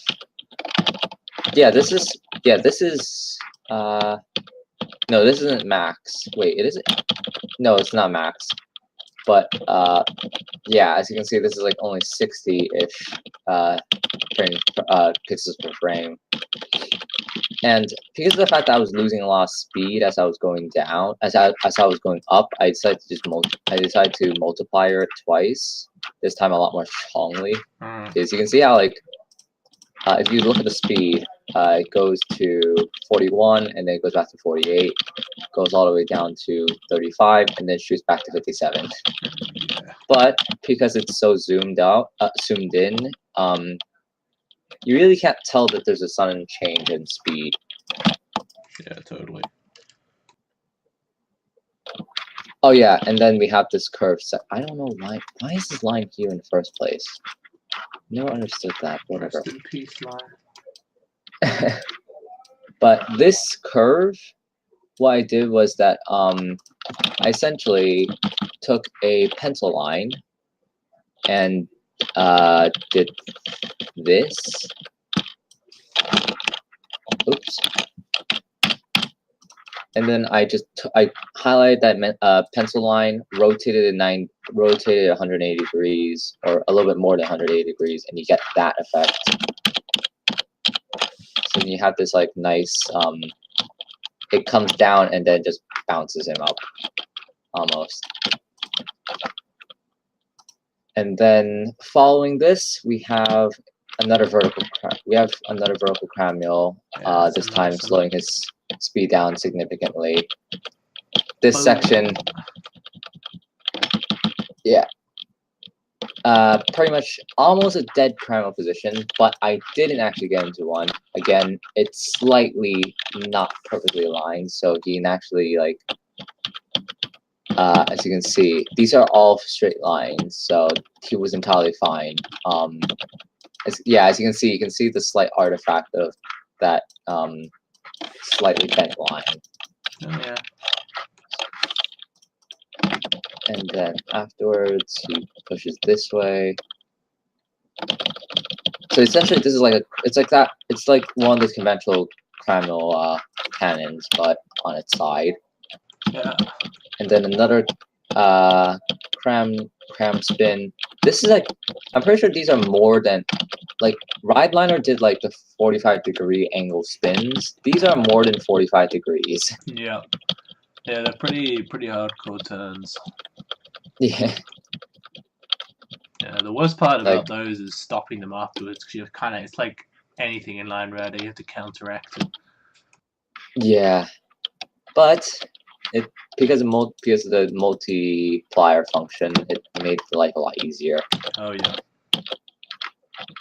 this is no, this isn't max. Wait, it isn't. No, it's not max. But as you can see, this is like only 60-ish pixels per frame. And because of the fact that I was losing a lot of speed as I was going down, as I was going up, I decided to multiply it twice. This time a lot more strongly. Because you can see how like if you look at the speed, it goes to 41, and then it goes back to 48, goes all the way down to 35, and then shoots back to 57. But because it's so zoomed in, you really can't tell that there's a sudden change in speed. Yeah, totally. Oh yeah, and then we have this curve set. I don't know why is this line here in the first place? Never understood that. Whatever. Rest in peace, line. But this curve, what I did was that I essentially took a pencil line and did this. Oops. And then I highlighted that pencil line, rotated 180 degrees, or a little bit more than 180 degrees, and you get that effect. So then you have this like nice, it comes down and then just bounces him up, almost. And then following this, we have another vertical cranial. This time slowing his speed down significantly. This section, yeah, pretty much almost a dead cranial position, but I didn't actually get into one. Again, it's slightly not perfectly aligned, so he can actually like. As you can see, these are all straight lines, so he was entirely fine. As you can see the slight artifact of that slightly bent line. Oh, yeah. And then afterwards, he pushes this way. So essentially, this is like it's like one of those conventional cranial cannons, but on its side. Yeah. And then another cram spin. This is like, I'm pretty sure these are more than, like, Rideliner did like the 45-degree angle spins. These are more than 45 degrees. Yeah. Yeah, they're pretty hardcore turns. Yeah. Yeah, the worst part about those is stopping them afterwards, because you're it's like anything in Line Rider, you have to counteract it. Yeah. But because of the multiplier function, it made the life a lot easier. Oh yeah.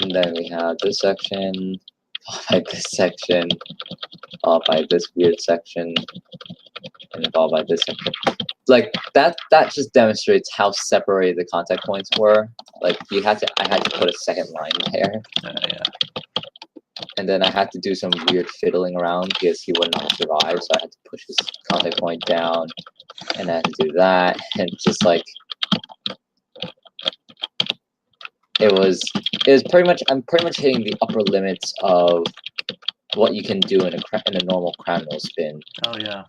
And then we have this section, followed by this section, followed by this weird section, and followed by this section. Like that just demonstrates how separated the contact points were. Like I had to put a second line there. Yeah. And then I had to do some weird fiddling around because he would not survive, so I had to push his contact point down, and I had to do that, and just like it was pretty much, I'm pretty much hitting the upper limits of what you can do in a normal cranial spin. Oh yeah.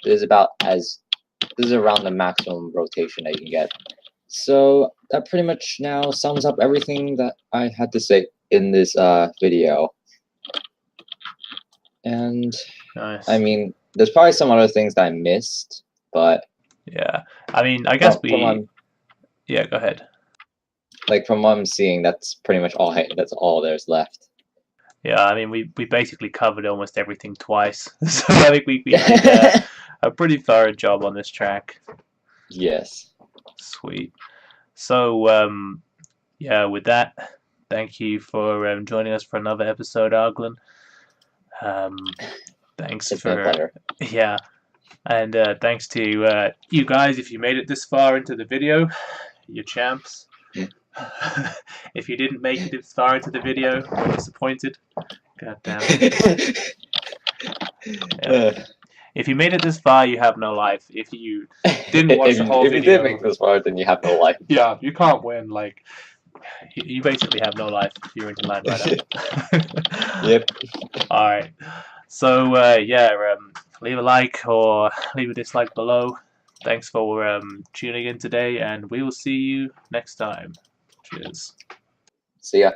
This is around the maximum rotation that you can get. So that pretty much now sums up everything that I had to say in this video. And nice. I mean, there's probably some other things that I missed, but yeah, I mean, I guess yeah, go ahead. Like from what I'm seeing, that's pretty much all. That's all there's left. Yeah, I mean, we basically covered almost everything twice, so I think we did a pretty thorough job on this track. Yes. Sweet. So yeah, with that, thank you for joining us for another episode, Arglin. Thanks it's been a pleasure. Yeah, and thanks to you guys if you made it this far into the video. You're champs. If you didn't make it this far into the video, we're disappointed. God damn. Yeah. If you made it this far, you have no life. If you didn't watch the whole video, if you did make this far, then you have no life. Yeah, you can't win. Like, you basically have no life if you're into Line Rider. Yep. All right. So yeah, leave a like or leave a dislike below. Thanks for tuning in today, and we will see you next time. Cheers. See ya.